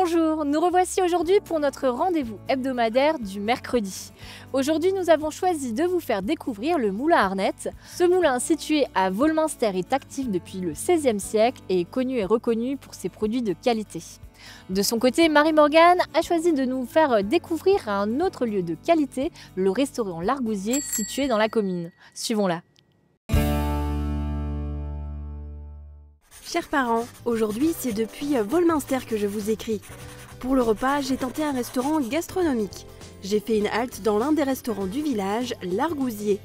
Bonjour, nous revoici aujourd'hui pour notre rendez-vous hebdomadaire du mercredi. Aujourd'hui, nous avons choisi de vous faire découvrir le moulin Arnette. Ce moulin situé à Volminster est actif depuis le XVIe siècle et est connu et reconnu pour ses produits de qualité. De son côté, Marie-Morgane a choisi de nous faire découvrir un autre lieu de qualité, le restaurant L'Argousier situé dans la commune. Suivons-la. Chers parents, aujourd'hui c'est depuis Volminster que je vous écris. Pour le repas, j'ai tenté un restaurant gastronomique. J'ai fait une halte dans l'un des restaurants du village, L'Argousier.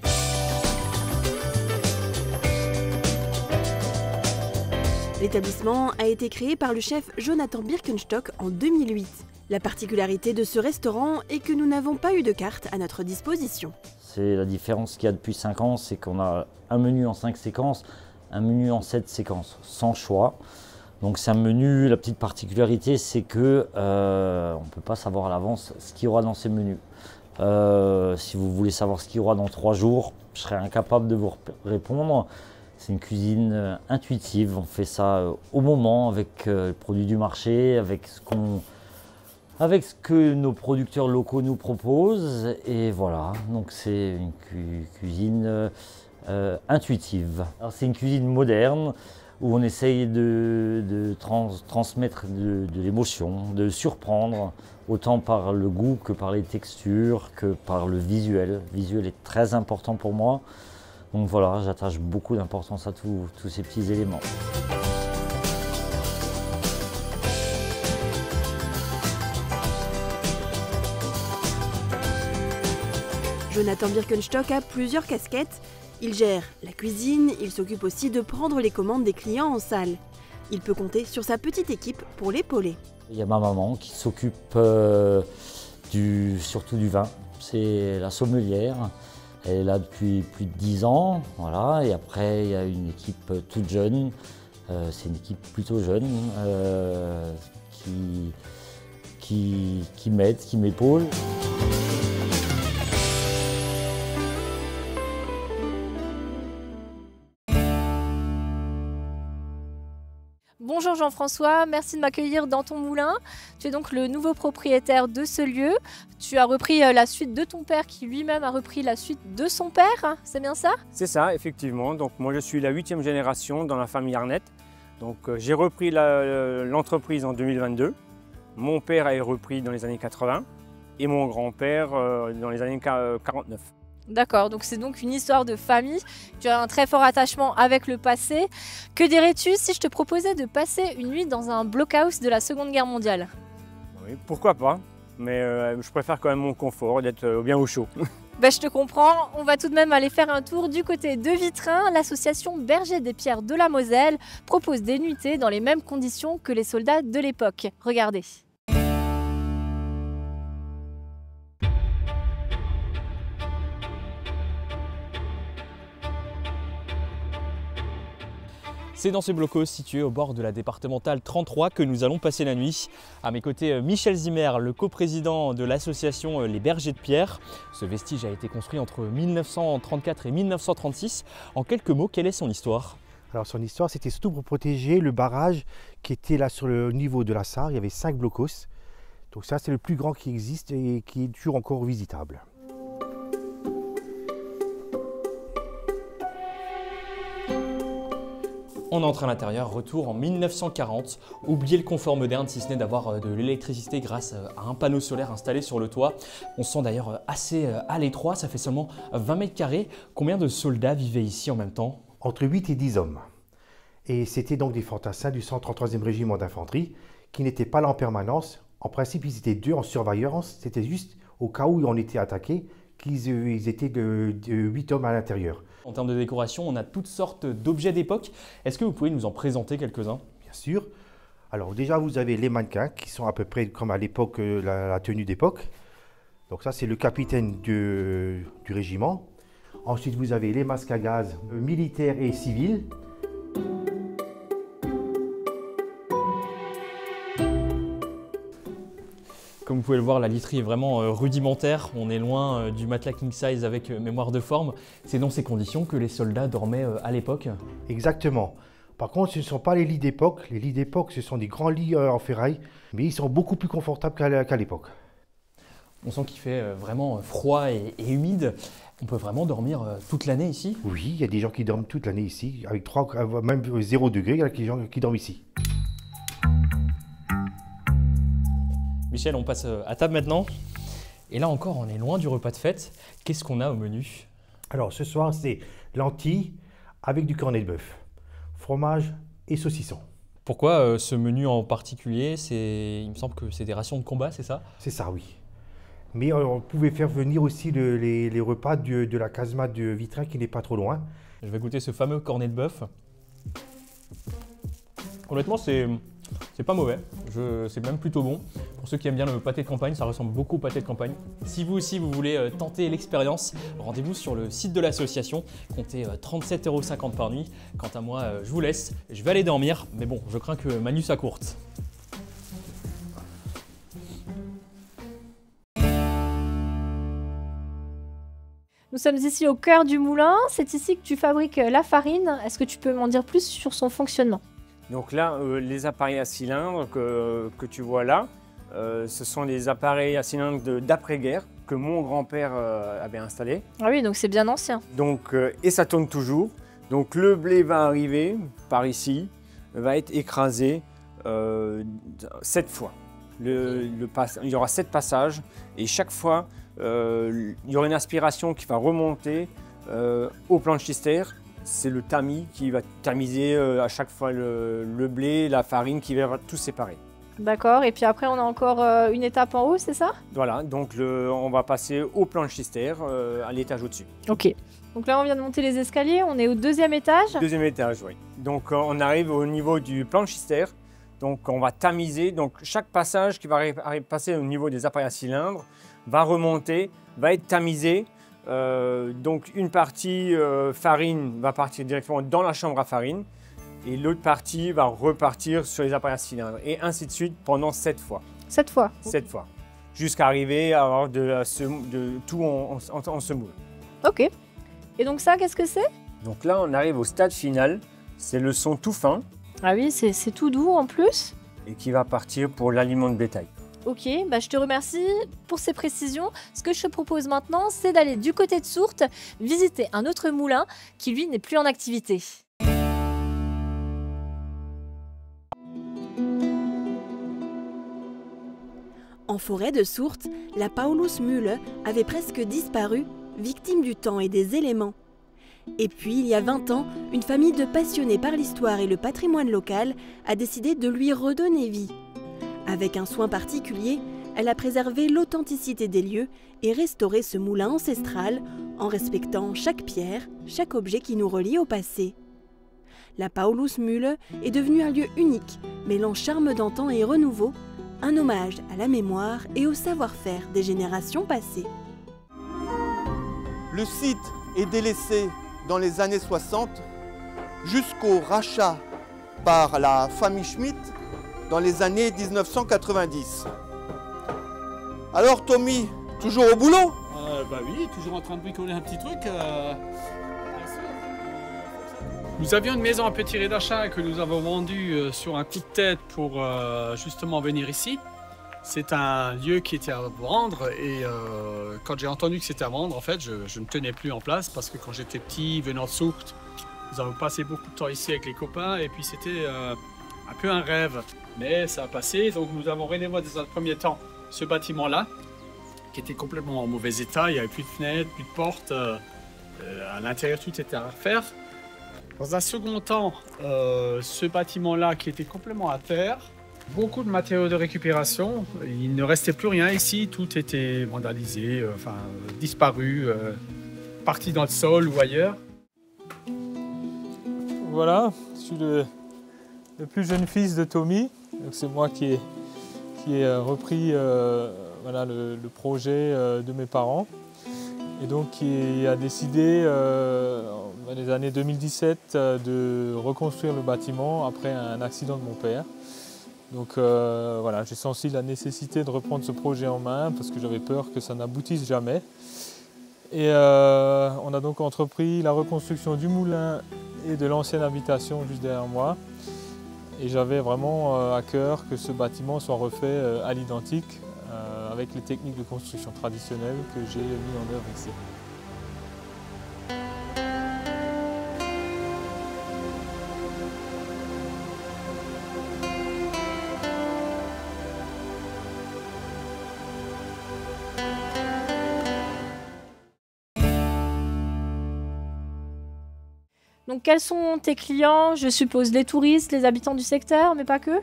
L'établissement a été créé par le chef Jonathan Birkenstock en 2008. La particularité de ce restaurant est que nous n'avons pas eu de carte à notre disposition. C'est la différence qu'il y a depuis 5 ans, c'est qu'on a un menu en 5 séquences, un menu en 7 séquences, sans choix. Donc c'est un menu, la petite particularité, c'est que on ne peut pas savoir à l'avance ce qu'il y aura dans ces menus. Si vous voulez savoir ce qu'il y aura dans 3 jours, je serais incapable de vous répondre. C'est une cuisine intuitive, on fait ça au moment, avec les produits du marché, avec ce que nos producteurs locaux nous proposent. Et voilà, donc c'est une cuisine intuitive. C'est une cuisine moderne où on essaye de transmettre de l'émotion, de surprendre, autant par le goût que par les textures, que par le visuel. Le visuel est très important pour moi. Donc voilà, j'attache beaucoup d'importance à tous ces petits éléments. Jonathan Birkenstock a plusieurs casquettes. Il gère la cuisine, il s'occupe aussi de prendre les commandes des clients en salle. Il peut compter sur sa petite équipe pour l'épauler. Il y a ma maman qui s'occupe surtout du vin, c'est la sommelière. Elle est là depuis plus de 10 ans, voilà. Et après il y a une équipe toute jeune, c'est une équipe plutôt jeune qui m'aide, qui m'épaule. Bonjour Jean-François, merci de m'accueillir dans ton moulin. Tu es donc le nouveau propriétaire de ce lieu. Tu as repris la suite de ton père qui lui-même a repris la suite de son père, c'est bien ça? C'est ça, effectivement. Donc moi je suis la 8e génération dans la famille Arnette. Donc j'ai repris l'entreprise en 2022. Mon père a repris dans les années 80 et mon grand-père dans les années 49. D'accord, donc c'est donc une histoire de famille. Tu as un très fort attachement avec le passé. Que dirais-tu si je te proposais de passer une nuit dans un blockhouse de la Seconde Guerre mondiale? Oui, pourquoi pas, mais je préfère quand même mon confort, d'être bien au chaud. Je te comprends, on va tout de même aller faire un tour du côté de Vitrin. L'association Berger des Pierres de la Moselle propose des nuitées dans les mêmes conditions que les soldats de l'époque. Regardez. C'est dans ce blocos situé au bord de la départementale 33 que nous allons passer la nuit. À mes côtés, Michel Zimmer, le coprésident de l'association Les Bergers de Pierre. Ce vestige a été construit entre 1934 et 1936. En quelques mots, quelle est son histoire? Alors son histoire, c'était surtout pour protéger le barrage qui était là sur le niveau de la Sarre. Il y avait 5 blocos. Donc ça, c'est le plus grand qui existe et qui est toujours encore visitable. On entre à l'intérieur, retour en 1940. Oubliez le confort moderne si ce n'est d'avoir de l'électricité grâce à un panneau solaire installé sur le toit. On se sent d'ailleurs assez à l'étroit, ça fait seulement 20 mètres carrés. Combien de soldats vivaient ici en même temps? Entre 8 et 10 hommes. Et c'était donc des fantassins du 133e régiment d'infanterie qui n'étaient pas là en permanence. En principe, ils étaient 2 en surveillance. C'était juste au cas où on était attaqué qu'ils étaient de 8 hommes à l'intérieur. En termes de décoration, on a toutes sortes d'objets d'époque. Est-ce que vous pouvez nous en présenter quelques-uns? Bien sûr. Alors déjà, vous avez les mannequins qui sont à peu près comme à l'époque, la tenue d'époque. Donc ça, c'est le capitaine du régiment. Ensuite, vous avez les masques à gaz militaires et civils. Comme vous pouvez le voir, la literie est vraiment rudimentaire. On est loin du matelas king size avec mémoire de forme. C'est dans ces conditions que les soldats dormaient à l'époque? Exactement. Par contre, ce ne sont pas les lits d'époque. Les lits d'époque, ce sont des grands lits en ferraille, mais ils sont beaucoup plus confortables qu'à l'époque. On sent qu'il fait vraiment froid et humide. On peut vraiment dormir toute l'année ici? Oui, il y a des gens qui dorment toute l'année ici, avec 3, même 0 degré, il y a des gens qui dorment ici. Michel, on passe à table maintenant. Et là encore, on est loin du repas de fête. Qu'est-ce qu'on a au menu? Alors, ce soir, c'est lentilles avec du cornet de bœuf, fromage et saucisson. Pourquoi ce menu en particulier? Il me semble que c'est des rations de combat, c'est ça? C'est ça, oui. Mais on pouvait faire venir aussi les repas de la casemate de Vitrin qui n'est pas trop loin. Je vais goûter ce fameux cornet de bœuf. Honnêtement, c'est pas mauvais. C'est même plutôt bon. Pour ceux qui aiment bien le pâté de campagne, ça ressemble beaucoup au pâté de campagne. Si vous aussi vous voulez tenter l'expérience, rendez-vous sur le site de l'association. Comptez 37,50 € par nuit. Quant à moi, je vous laisse. Je vais aller dormir. Mais bon, je crains que ma nuit soit courte. Nous sommes ici au cœur du moulin. C'est ici que tu fabriques la farine. Est-ce que tu peux m'en dire plus sur son fonctionnement? Donc là, les appareils à cylindres que tu vois là, ce sont des appareils à cylindres d'après-guerre que mon grand-père avait installés. Ah oui, donc c'est bien ancien. Donc, et ça tourne toujours. Donc le blé va arriver par ici, va être écrasé 7 fois. Il y aura 7 passages et chaque fois, il y aura une aspiration qui va remonter au planchister. C'est le tamis qui va tamiser à chaque fois le blé, la farine qui va tout séparer. D'accord, et puis après on a encore une étape en haut, c'est ça? Voilà, donc on va passer au planchister, à l'étage au-dessus. Ok. Donc là on vient de monter les escaliers, on est au 2e étage. Deuxième étage, oui. Donc on arrive au niveau du planchister. Donc on va tamiser, donc chaque passage qui va passer au niveau des appareils à cylindres va remonter, va être tamisé. Donc une partie farine va partir directement dans la chambre à farine et l'autre partie va repartir sur les appareils à cylindres et ainsi de suite pendant 7 fois. 7 fois. 7 fois. Jusqu'à arriver à avoir de tout en semoule. Ok. Et donc ça, qu'est-ce que c'est? Donc là on arrive au stade final, c'est le son tout fin. Ah oui, c'est tout doux en plus. Et qui va partir pour l'aliment de bétail. Ok, bah je te remercie pour ces précisions. Ce que je te propose maintenant, c'est d'aller du côté de Sourtes, visiter un autre moulin qui lui n'est plus en activité. En forêt de Sourtes, la Paulus-Mühle avait presque disparu, victime du temps et des éléments. Et puis, il y a 20 ans, une famille de passionnés par l'histoire et le patrimoine local a décidé de lui redonner vie. Avec un soin particulier, elle a préservé l'authenticité des lieux et restauré ce moulin ancestral en respectant chaque pierre, chaque objet qui nous relie au passé. La Paulus-Mühle est devenue un lieu unique, mêlant charme d'antan et renouveau, un hommage à la mémoire et au savoir-faire des générations passées. Le site est délaissé dans les années 60 jusqu'au rachat par la famille Schmitt dans les années 1990. Alors Tommy, toujours au boulot? Bah oui, toujours en train de bricoler un petit truc. Bien sûr. Nous avions une maison à Petit-Rédachin que nous avons vendue sur un coup de tête pour justement venir ici. C'est un lieu qui était à vendre et quand j'ai entendu que c'était à vendre, en fait, je ne tenais plus en place parce que quand j'étais petit, venant de Sourtes, nous avons passé beaucoup de temps ici avec les copains et puis c'était un peu un rêve. Mais ça a passé, donc nous avons rénové dans un premier temps ce bâtiment-là qui était complètement en mauvais état. Il n'y avait plus de fenêtres, plus de portes. À l'intérieur, tout était à refaire. Dans un second temps, ce bâtiment-là qui était complètement à terre. Beaucoup de matériaux de récupération. Il ne restait plus rien ici. Tout était vandalisé, disparu, parti dans le sol ou ailleurs. Voilà, je suis le plus jeune fils de Tommy. C'est moi qui ai repris le projet de mes parents. Et donc qui a décidé dans les années 2017 de reconstruire le bâtiment après un accident de mon père. Donc j'ai senti la nécessité de reprendre ce projet en main parce que j'avais peur que ça n'aboutisse jamais. Et on a donc entrepris la reconstruction du moulin et de l'ancienne habitation juste derrière moi. Et j'avais vraiment à cœur que ce bâtiment soit refait à l'identique avec les techniques de construction traditionnelles que j'ai mis en œuvre ici. Donc quels sont tes clients? Je suppose les touristes, les habitants du secteur, mais pas que?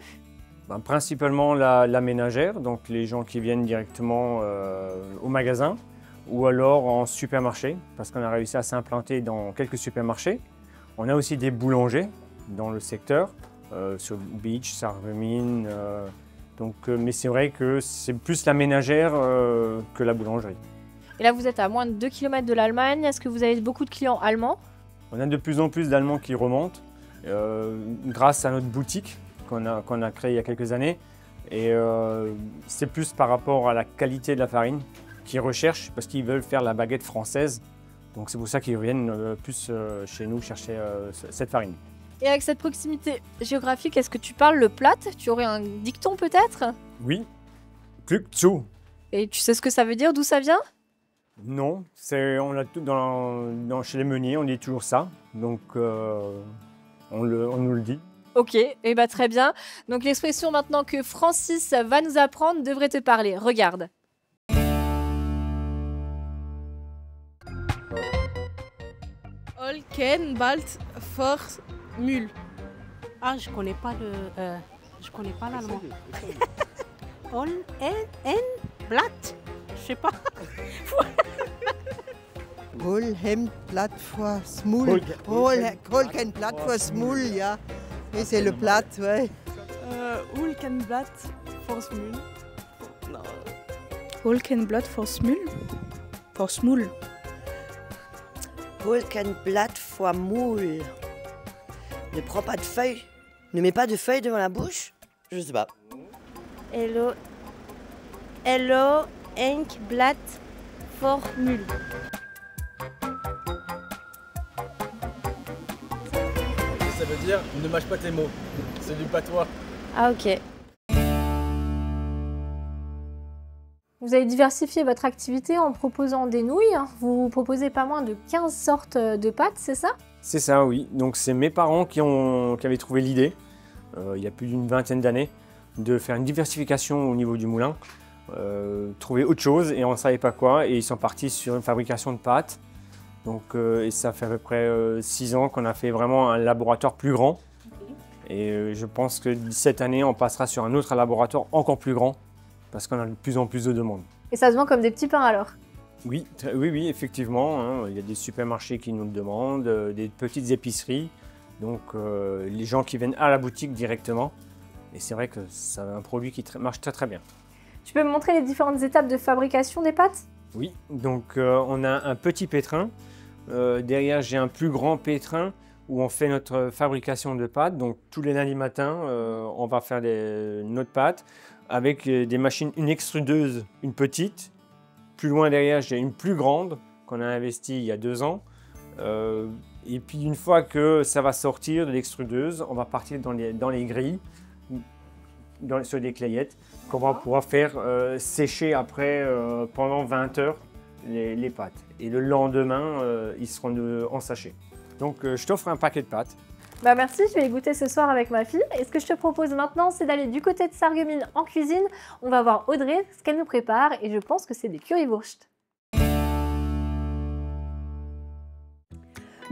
Principalement la ménagère, donc les gens qui viennent directement au magasin ou alors en supermarché, parce qu'on a réussi à s'implanter dans quelques supermarchés. On a aussi des boulangers dans le secteur, sur Beach, Sarreguemines, mais c'est vrai que c'est plus la ménagère que la boulangerie. Et là vous êtes à moins de 2 km de l'Allemagne, est-ce que vous avez beaucoup de clients allemands? On a de plus en plus d'Allemands qui remontent grâce à notre boutique qu'on a créée il y a quelques années. Et c'est plus par rapport à la qualité de la farine qu'ils recherchent parce qu'ils veulent faire la baguette française. Donc c'est pour ça qu'ils viennent plus chez nous chercher cette farine. Et avec cette proximité géographique, est-ce que tu parles le platte? Tu aurais un dicton peut-être? Oui, Glück zu. Et tu sais ce que ça veut dire, d'où ça vient? Non, on a tout chez les meuniers, on dit toujours ça, donc on nous le dit. Ok, et bah très bien. Donc l'expression maintenant que Francis va nous apprendre devrait te parler. Regarde. Olken bald vor Müll. Ah, je connais pas l'allemand. Blatt, je sais pas. Holkenblatt vor Smul. Holkenblatt vor Smul, ja. Et c'est le plat, ouais. Holkenblatt vor Smul. Holkenblatt vor Smul. Vor Smul. Holkenblatt vor Moule. Ne prends pas de feuilles. Ne mets pas de feuilles devant la bouche. Je sais pas. Hello Enkblatt vor Müll. Ça veut dire ne mâche pas tes mots. C'est du patois. Ah ok. Vous avez diversifié votre activité en proposant des nouilles. Vous proposez pas moins de 15 sortes de pâtes, c'est ça? C'est ça, oui. Donc c'est mes parents qui avaient trouvé l'idée, il y a plus d'une vingtaine d'années, de faire une diversification au niveau du moulin, trouver autre chose et on ne savait pas quoi. Et ils sont partis sur une fabrication de pâtes. Donc, et ça fait à peu près 6 ans qu'on a fait vraiment un laboratoire plus grand. Et je pense que cette année, on passera sur un autre laboratoire encore plus grand parce qu'on a de plus en plus de demandes. Et ça se vend comme des petits pains alors? Oui, oui, effectivement. Hein, il y a des supermarchés qui nous le demandent, des petites épiceries. Donc, les gens qui viennent à la boutique directement. Et c'est vrai que c'est un produit qui marche très très bien. Tu peux me montrer les différentes étapes de fabrication des pâtes? Oui, donc on a un petit pétrin. Derrière, j'ai un plus grand pétrin où on fait notre fabrication de pâtes. Donc tous les lundis matins, on va faire notre pâte avec des machines, une extrudeuse, une petite. Plus loin derrière, j'ai une plus grande qu'on a investie il y a 2 ans. Et puis une fois que ça va sortir de l'extrudeuse, on va partir dans les grilles, sur des clayettes, qu'on va pouvoir faire sécher après pendant 20 heures les pâtes. Et le lendemain, ils seront en sachet. Donc je t'offre un paquet de pâtes. Bah merci, je vais les goûter ce soir avec ma fille. Et ce que je te propose maintenant, c'est d'aller du côté de Sarreguemines en cuisine. On va voir Audrey, ce qu'elle nous prépare, et je pense que c'est des currywurst.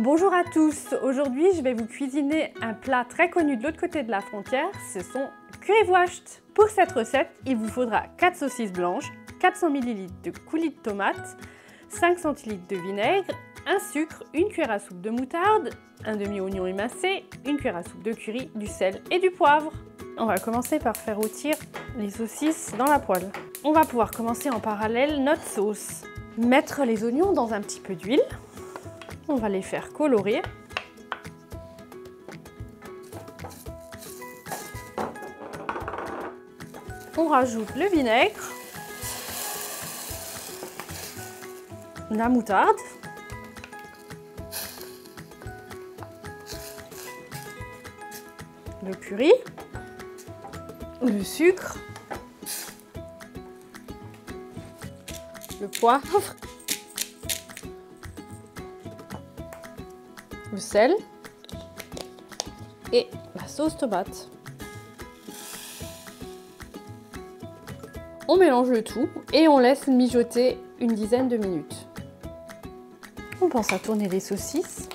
Bonjour à tous, aujourd'hui je vais vous cuisiner un plat très connu de l'autre côté de la frontière, ce sont currywurst. Pour cette recette, il vous faudra 4 saucisses blanches, 400 ml de coulis de tomates, 5 centilitres de vinaigre, un sucre, une cuillère à soupe de moutarde, un demi-oignon émincé, une cuillère à soupe de curry, du sel et du poivre. On va commencer par faire rôtir les saucisses dans la poêle. On va pouvoir commencer en parallèle notre sauce. Mettre les oignons dans un petit peu d'huile. On va les faire colorer. On rajoute le vinaigre, la moutarde, le curry, le sucre, le poivre, le sel et la sauce tomate. On mélange le tout et on laisse mijoter une dizaine de minutes. On pense à tourner les saucisses.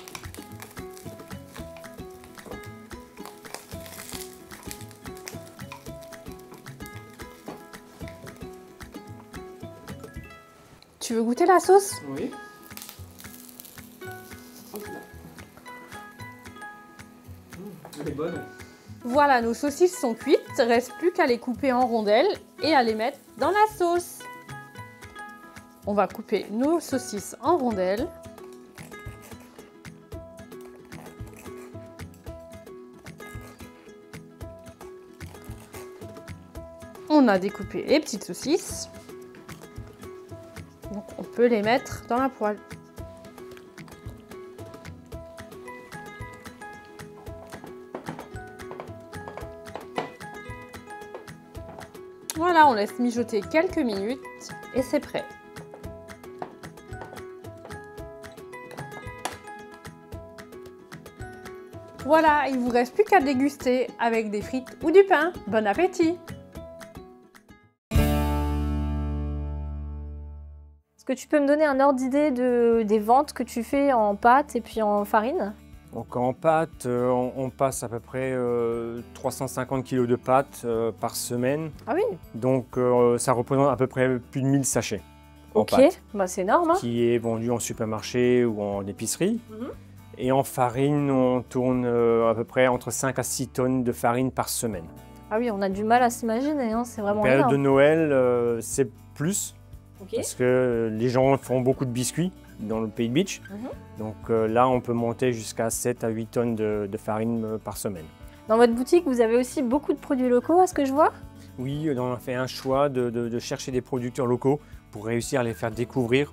Tu veux goûter la sauce? Oui. Elle est bonne. Voilà, nos saucisses sont cuites, reste plus qu'à les couper en rondelles et à les mettre dans la sauce. On va couper nos saucisses en rondelles. On a découpé les petites saucisses. Donc on peut les mettre dans la poêle. Voilà, on laisse mijoter quelques minutes et c'est prêt. Voilà, il vous reste plus qu'à déguster avec des frites ou du pain. Bon appétit! Est-ce que tu peux me donner un ordre d'idée des ventes que tu fais en pâte et puis en farine? Donc en pâte, on passe à peu près 350 kg de pâte par semaine. Ah oui. Donc ça représente à peu près plus de 1000 sachets en Ok, pâte. bah c'est énorme. Hein. Qui est vendu en supermarché ou en épicerie. Et en farine, on tourne à peu près entre 5 à 6 tonnes de farine par semaine. Ah oui, on a du mal à s'imaginer, hein, c'est vraiment En période énorme. de Noël, c'est plus. Ok. Parce que les gens font beaucoup de biscuits dans le pays de Bitche. Donc là, on peut monter jusqu'à 7 à 8 tonnes de farine par semaine. Dans votre boutique, vous avez aussi beaucoup de produits locaux, à ce que je vois? Oui, on a fait un choix de chercher des producteurs locaux pour réussir à les faire découvrir,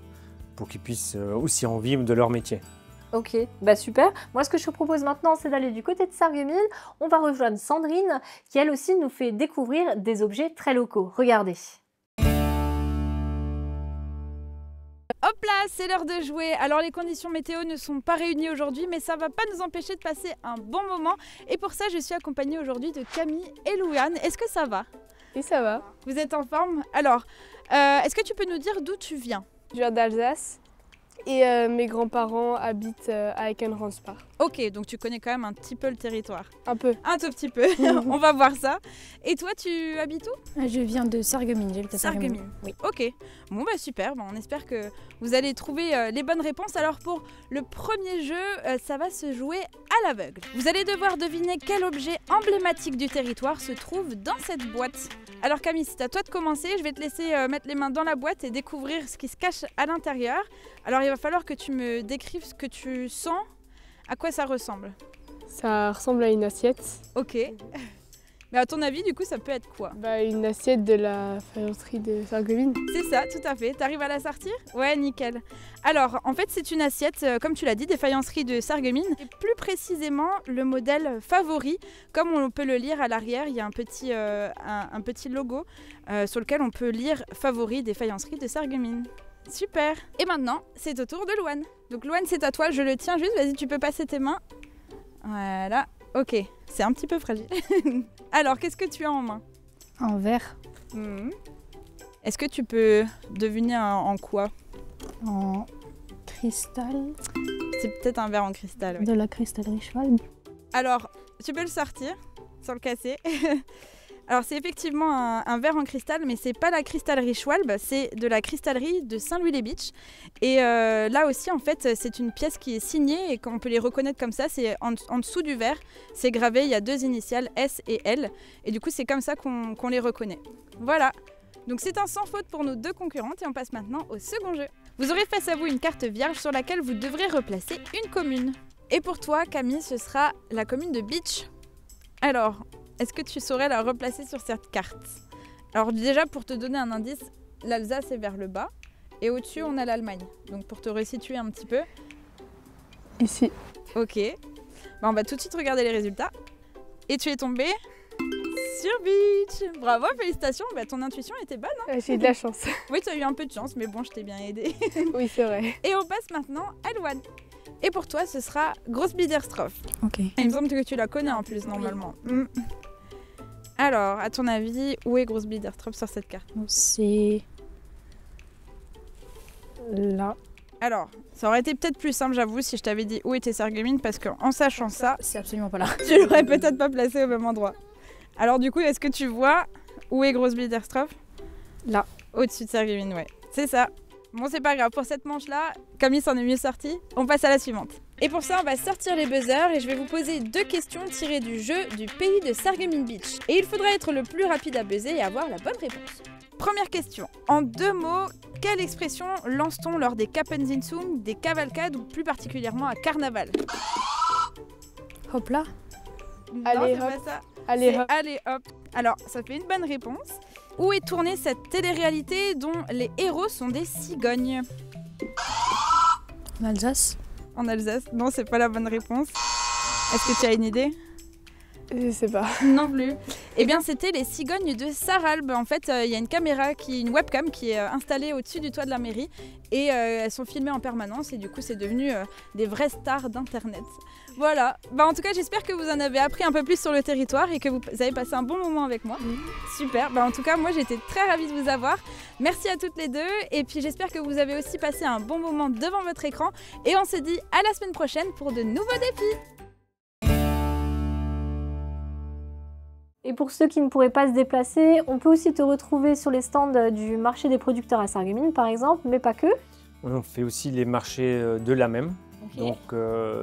pour qu'ils puissent aussi en vivre de leur métier. Ok, bah super. Moi, ce que je te propose maintenant, c'est d'aller du côté de Sarreguemines. On va rejoindre Sandrine, qui elle aussi nous fait découvrir des objets très locaux. Regardez. Hop là, c'est l'heure de jouer. Alors les conditions météo ne sont pas réunies aujourd'hui, mais ça ne va pas nous empêcher de passer un bon moment. Et pour ça, je suis accompagnée aujourd'hui de Camille et Louane. Est-ce que ça va? Oui, ça va. Vous êtes en forme? Alors, est-ce que tu peux nous dire d'où tu viens? Je viens d'Alsace et mes grands-parents habitent à Eckenransbach. Ok, donc tu connais quand même un petit peu le territoire. Un peu. Un tout petit peu, on va voir ça. Et toi, tu habites où? Je viens de Sarreguemines, j'habite à Sarreguemines. Oui. Ok, bon bah super, on espère que vous allez trouver les bonnes réponses. Alors pour le premier jeu, ça va se jouer à l'aveugle. Vous allez devoir deviner quel objet emblématique du territoire se trouve dans cette boîte. Alors Camille, c'est à toi de commencer, je vais te laisser mettre les mains dans la boîte et découvrir ce qui se cache à l'intérieur. Alors il va falloir que tu me décrives ce que tu sens, à quoi ça ressemble. Ça ressemble à une assiette. Ok. Mais à ton avis, du coup, ça peut être quoi? Bah, une assiette de la faïencerie de Sarreguemines. C'est ça, tout à fait. T'arrives à la sortir? Ouais, nickel. Alors, en fait, c'est une assiette, comme tu l'as dit, des faïenceries de Sarreguemines. Et plus précisément, le modèle favori. Comme on peut le lire à l'arrière, il y a un petit logo sur lequel on peut lire favori des faïenceries de Sarreguemines. Super. Et maintenant, c'est au tour de Louane. Donc Louane, c'est à toi. Je le tiens juste. Vas-y, tu peux passer tes mains. Voilà. Ok. C'est un petit peu fragile. Alors, qu'est-ce que tu as en main? En verre. Est-ce que tu peux deviner en quoi? En cristal. C'est peut-être un verre en cristal, oui. De la cristallerie Schwalbe. Alors, tu peux le sortir sans le casser. Alors, c'est effectivement un verre en cristal, mais c'est pas la cristallerie Schwalbe, c'est de la cristallerie de Saint-Louis-les-Bitches. Et là aussi, en fait, c'est une pièce qui est signée et qu'on peut les reconnaître comme ça. C'est en dessous du verre, c'est gravé, il y a 2 initiales, S et L. Et du coup, c'est comme ça qu'on les reconnaît. Voilà. Donc, c'est un sans faute pour nos 2 concurrentes et on passe maintenant au second jeu. Vous aurez face à vous une carte vierge sur laquelle vous devrez replacer une commune. Et pour toi, Camille, ce sera la commune de Bitche. Alors, est-ce que tu saurais la replacer sur cette carte? Alors déjà, pour te donner un indice, l'Alsace est vers le bas et au-dessus, on a l'Allemagne. Donc pour te resituer un petit peu. Ici. Ok. Bah, on va tout de suite regarder les résultats. Et tu es tombé sur Beach. Bravo, félicitations, bah, ton intuition était bonne. Hein. J'ai eu de la chance. Oui, tu as eu un peu de chance, mais bon, je t'ai bien aidé. Oui, c'est vrai. Et on passe maintenant à Louane. Et pour toi, ce sera Großbiederstroff. Ok. Il me semble que tu la connais en plus, normalement. Mm. Alors, à ton avis, où est Großbiederstroff sur cette carte? C'est là. Alors, ça aurait été peut-être plus simple, j'avoue, si je t'avais dit où était Sarreguemines, parce qu'en sachant ça, c'est absolument pas là. Tu l'aurais peut-être pas placé au même endroit. Alors du coup, est-ce que tu vois où est Großbiederstroff? Là. Au-dessus de Sarreguemines, ouais. C'est ça. Bon, c'est pas grave, pour cette manche-là, comme il s'en est mieux sorti, on passe à la suivante. Et pour ça, on va sortir les buzzers et je vais vous poser 2 questions tirées du jeu du pays de Sarreguemines Beach. Et il faudra être le plus rapide à buzzer et avoir la bonne réponse. Première question. En 2 mots, quelle expression lance-t-on lors des Kappensitzung, des cavalcades ou plus particulièrement à Carnaval? Hop là. Allez, Non, c'est hop. pas ça. Allez, C'est hop. allez hop. Alors, ça fait une bonne réponse. Où est tournée cette télé-réalité dont les héros sont des cigognes? En Alsace. En Alsace? Non, c'est pas la bonne réponse. Est-ce que tu as une idée? Je sais pas. Non plus. Eh bien, c'était les cigognes de Sarralbe. En fait, il y a une webcam qui est installée au-dessus du toit de la mairie et elles sont filmées en permanence et du coup, c'est devenu des vraies stars d'Internet. Voilà. Bah, en tout cas, j'espère que vous en avez appris un peu plus sur le territoire et que vous avez passé un bon moment avec moi. Super. Bah, en tout cas, moi, j'étais très ravie de vous avoir. Merci à toutes les deux et puis j'espère que vous avez aussi passé un bon moment devant votre écran et on se dit à la semaine prochaine pour de nouveaux défis. Et pour ceux qui ne pourraient pas se déplacer, on peut aussi te retrouver sur les stands du marché des producteurs à Sarreguemines par exemple, mais pas que. On fait aussi les marchés de la même. Okay. Donc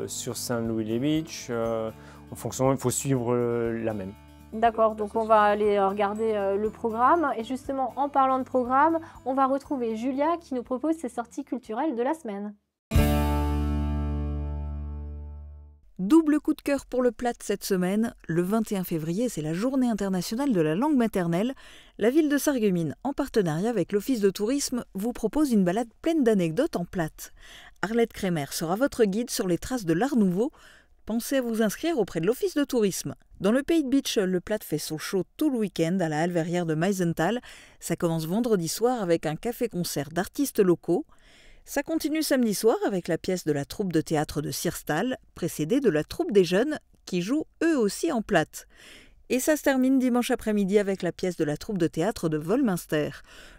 sur Saint-Louis-les-Beach, en fonction, il faut suivre la même. D'accord, donc on va aller regarder le programme. Et justement, en parlant de programme, on va retrouver Julia qui nous propose ses sorties culturelles de la semaine. Double coup de cœur pour le Platt cette semaine. Le 21 février, c'est la Journée internationale de la langue maternelle. La ville de Sarreguemines, en partenariat avec l'Office de tourisme, vous propose une balade pleine d'anecdotes en Platt. Arlette Kremer sera votre guide sur les traces de l'Art Nouveau. Pensez à vous inscrire auprès de l'Office de tourisme. Dans le Pays de Beach, le Platt fait son show tout le week-end à la halle verrière de Meisenthal. Ça commence vendredi soir avec un café-concert d'artistes locaux. Ça continue samedi soir avec la pièce de la troupe de théâtre de Sirstal, précédée de la troupe des jeunes, qui jouent eux aussi en Platt. Et ça se termine dimanche après-midi avec la pièce de la troupe de théâtre de Wolminster.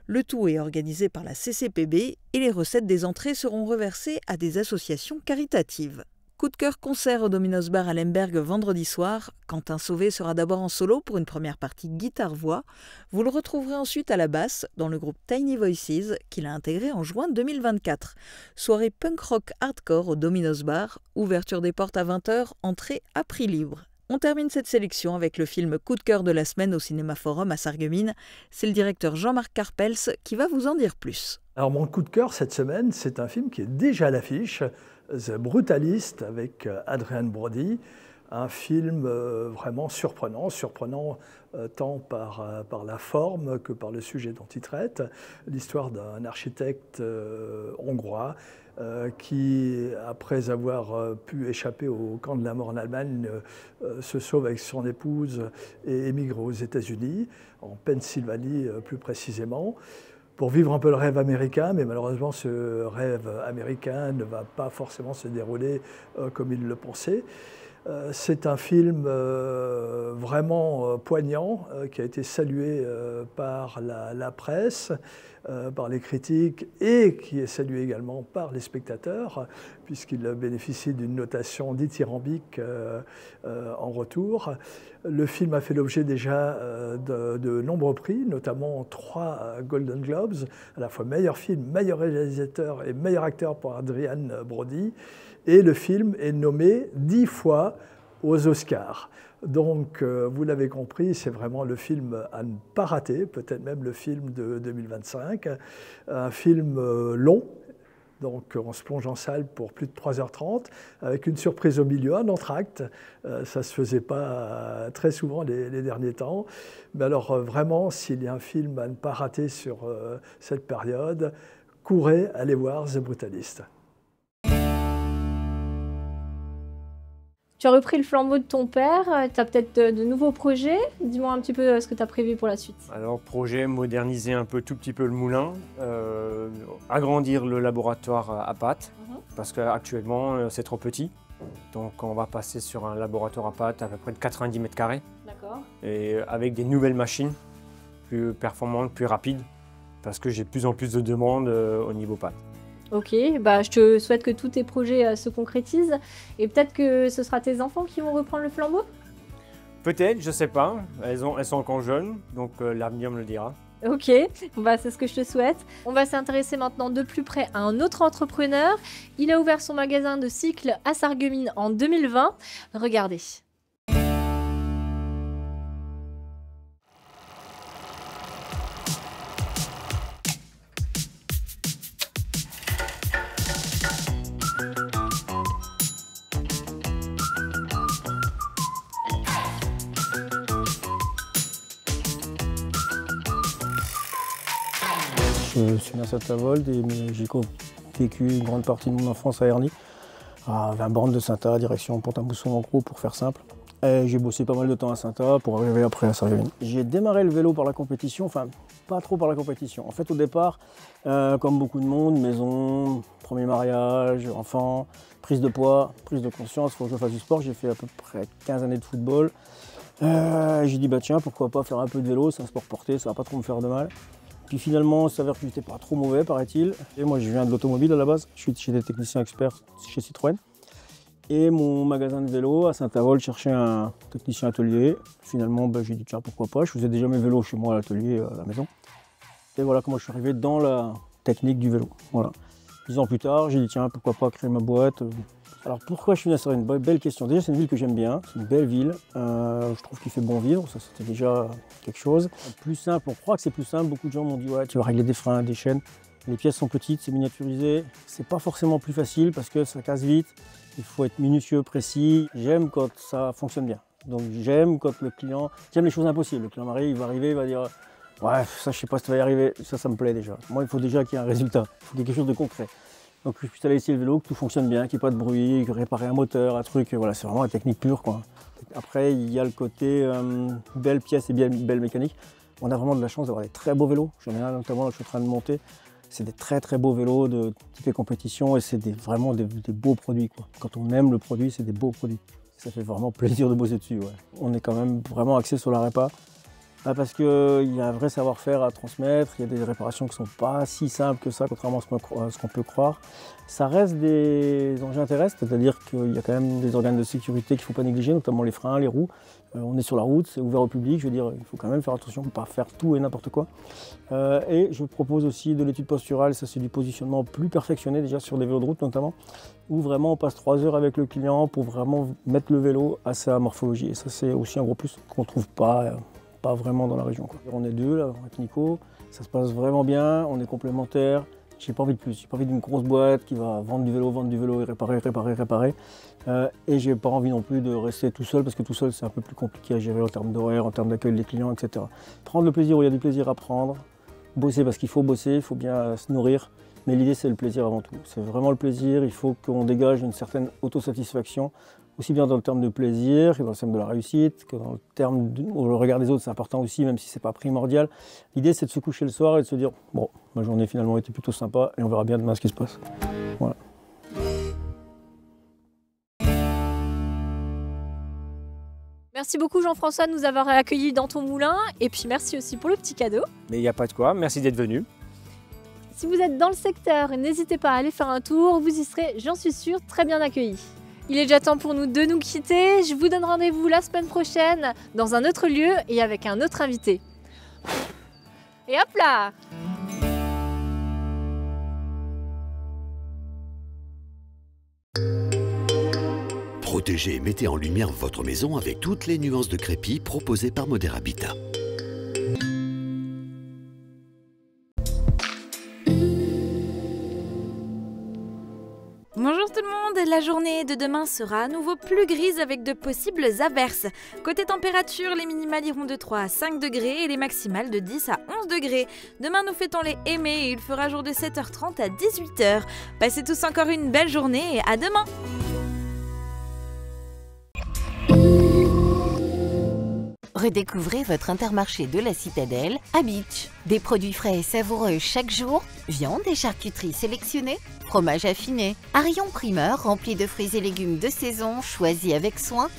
Le tout est organisé par la CCPB et les recettes des entrées seront reversées à des associations caritatives. Coup de cœur concert au Domino's Bar à Lemberg vendredi soir. Quentin Sauvé sera d'abord en solo pour une première partie guitare-voix. Vous le retrouverez ensuite à la basse dans le groupe Tiny Voices qu'il a intégré en juin 2024. Soirée punk rock hardcore au Domino's Bar. Ouverture des portes à 20h, entrée à prix libre. On termine cette sélection avec le film Coup de cœur de la semaine au Cinéma Forum à Sarreguemines. C'est le directeur Jean-Marc Carpels qui va vous en dire plus. Alors mon coup de cœur cette semaine, c'est un film qui est déjà à l'affiche, The Brutalist avec Adrien Brody, un film vraiment surprenant tant par la forme que par le sujet dont il traite, l'histoire d'un architecte hongrois qui, après avoir pu échapper au camp de la mort en Allemagne, se sauve avec son épouse et émigre aux États-Unis, en Pennsylvanie plus précisément, pour vivre un peu le rêve américain, mais malheureusement ce rêve américain ne va pas forcément se dérouler comme il le pensait. C'est un film vraiment poignant qui a été salué par la presse, par les critiques et qui est salué également par les spectateurs puisqu'il bénéficie d'une notation dithyrambique en retour. Le film a fait l'objet déjà de nombreux prix, notamment 3 Golden Globes, à la fois meilleur film, meilleur réalisateur et meilleur acteur pour Adrien Brody. Et le film est nommé 10 fois aux Oscars. Donc, vous l'avez compris, c'est vraiment le film à ne pas rater, peut-être même le film de 2025. Un film long, donc on se plonge en salle pour plus de 3h30, avec une surprise au milieu, un entracte. Ça ne se faisait pas très souvent les derniers temps. Mais alors, vraiment, s'il y a un film à ne pas rater sur cette période, courez, allez voir The Brutalist. Tu as repris le flambeau de ton père, tu as peut-être de nouveaux projets. Dis-moi un petit peu ce que tu as prévu pour la suite. Alors, projet, moderniser un peu, tout petit peu le moulin, agrandir le laboratoire à pâte, parce qu'actuellement, c'est trop petit. Donc, on va passer sur un laboratoire à pâte à peu près de 90 mètres carrés. D'accord. Et avec des nouvelles machines, plus performantes, plus rapides, parce que j'ai de plus en plus de demandes au niveau pâte. Ok, bah, je te souhaite que tous tes projets se concrétisent et peut-être que ce sera tes enfants qui vont reprendre le flambeau? Peut-être, je sais pas. Elles sont encore jeunes, donc l'avenir me le dira. Ok, bah, c'est ce que je te souhaite. On va s'intéresser maintenant de plus près à un autre entrepreneur. Il a ouvert son magasin de cycles à Sarreguemines en 2020. Regardez. Je suis né à Saint-Avold et j'ai vécu une grande partie de mon enfance à Ernie, à 20 bornes de Saint-A, direction Pont-à-Mousson en gros pour faire simple. Et j'ai bossé pas mal de temps à Saint-A pour arriver après à Sarreguemines. J'ai démarré le vélo par la compétition, enfin pas trop par la compétition. En fait au départ, comme beaucoup de monde, maison, premier mariage, enfant, prise de poids, prise de conscience, il faut que je fasse du sport. J'ai fait à peu près 15 années de football. J'ai dit bah tiens pourquoi pas faire un peu de vélo, c'est un sport porté, ça va pas trop me faire de mal. Puis finalement, il s'avère que j'étais pas trop mauvais, paraît-il. Et moi, je viens de l'automobile à la base. Je suis chez des techniciens experts chez Citroën. Et mon magasin de vélo à Saint-Avold cherchait un technicien atelier. Finalement, bah, j'ai dit tiens, pourquoi pas. Je faisais déjà mes vélos chez moi à l'atelier, à la maison. Et voilà comment je suis arrivé dans la technique du vélo. Voilà. 10 ans plus tard, j'ai dit tiens, pourquoi pas créer ma boîte. Alors pourquoi je suis venu à Sarreguemines? Belle question. Déjà, c'est une ville que j'aime bien, c'est une belle ville. Je trouve qu'il fait bon vivre, ça c'était déjà quelque chose. Plus simple, on croit que c'est plus simple. Beaucoup de gens m'ont dit ouais, tu vas régler des freins, des chaînes. Les pièces sont petites, c'est miniaturisé. C'est pas forcément plus facile parce que ça casse vite. Il faut être minutieux, précis. J'aime quand ça fonctionne bien. Donc j'aime quand le client, j'aime les choses impossibles. Le client m'arrive, il va arriver, il va dire ouais, ça je sais pas si tu vas y arriver. Ça me plaît déjà. Moi, il faut déjà qu'il y ait un résultat. Il faut quelque chose de concret. Donc je suis allé essayer le vélo, que tout fonctionne bien, qu'il n'y ait pas de bruit, que réparer un moteur, un truc, voilà, c'est vraiment la technique pure quoi. Après il y a le côté belle pièce et belle mécanique. On a vraiment de la chance d'avoir des très beaux vélos. J'en ai un notamment là que je suis en train de monter. C'est des très beaux vélos de type compétition et c'est vraiment des beaux produits quoi. Quand on aime le produit, c'est des beaux produits. Ça fait vraiment plaisir de bosser dessus. Ouais. On est quand même vraiment axé sur la répa. Parce qu'il y a un vrai savoir-faire à transmettre, il y a des réparations qui ne sont pas si simples que ça, contrairement à ce qu'on peut croire. Ça reste des engins terrestres, c'est-à-dire qu'il y a quand même des organes de sécurité qu'il ne faut pas négliger, notamment les freins, les roues. On est sur la route, c'est ouvert au public, je veux dire, il faut quand même faire attention, ne pas faire tout et n'importe quoi. Et je propose aussi de l'étude posturale, ça c'est du positionnement plus perfectionné déjà sur des vélos de route notamment, où vraiment on passe 3 heures avec le client pour vraiment mettre le vélo à sa morphologie. Et ça c'est aussi un gros plus qu'on ne trouve pas vraiment dans la région, quoi. On est deux là avec Nico, ça se passe vraiment bien, on est complémentaires. J'ai pas envie de plus, j'ai pas envie d'une grosse boîte qui va vendre du vélo et réparer. Et j'ai pas envie non plus de rester tout seul parce que tout seul c'est un peu plus compliqué à gérer en termes d'horaire, en termes d'accueil des clients, etc. Prendre le plaisir où il y a du plaisir à prendre, bosser parce qu'il faut bosser, il faut bien se nourrir. Mais l'idée c'est le plaisir avant tout, c'est vraiment le plaisir, il faut qu'on dégage une certaine autosatisfaction. Aussi bien dans le terme de plaisir que dans le terme de la réussite, que dans le terme où le regard des autres, c'est important aussi, même si c'est pas primordial. L'idée, c'est de se coucher le soir et de se dire bon, ma journée finalement était plutôt sympa et on verra bien demain ce qui se passe. Voilà. Merci beaucoup Jean-François de nous avoir accueillis dans ton moulin et puis merci aussi pour le petit cadeau. Mais il n'y a pas de quoi, merci d'être venu. Si vous êtes dans le secteur, n'hésitez pas à aller faire un tour, vous y serez, j'en suis sûre, très bien accueillis. Il est déjà temps pour nous de nous quitter. Je vous donne rendez-vous la semaine prochaine dans un autre lieu et avec un autre invité. Et hop là! Protégez et mettez en lumière votre maison avec toutes les nuances de crépi proposées par Moder Habitat. Bonjour tout le monde, la journée de demain sera à nouveau plus grise avec de possibles averses. Côté température, les minimales iront de 3 à 5 degrés et les maximales de 10 à 11 degrés. Demain nous fêtons les aimés et il fera jour de 7h30 à 18h. Passez tous encore une belle journée et à demain! Redécouvrez votre Intermarché de la Citadelle à Bitche. Des produits frais et savoureux chaque jour, viande et charcuterie sélectionnées, fromage affiné, harion primeur rempli de fruits et légumes de saison choisis avec soin,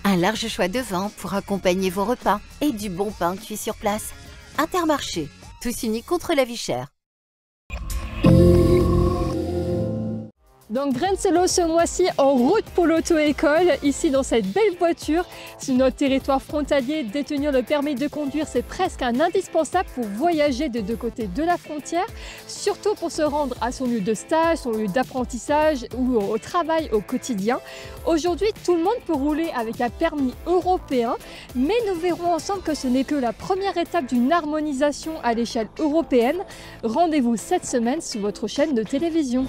un large choix de vins pour accompagner vos repas et du bon pain cuit sur place. Intermarché, tous unis contre la vie chère. Donc Grencello ce mois-ci en route pour l'auto-école, ici dans cette belle voiture. Sur notre territoire frontalier, détenir le permis de conduire, c'est presque un indispensable pour voyager des deux côtés de la frontière, surtout pour se rendre à son lieu de stage, son lieu d'apprentissage ou au travail au quotidien. Aujourd'hui, tout le monde peut rouler avec un permis européen, mais nous verrons ensemble que ce n'est que la première étape d'une harmonisation à l'échelle européenne. Rendez-vous cette semaine sur votre chaîne de télévision.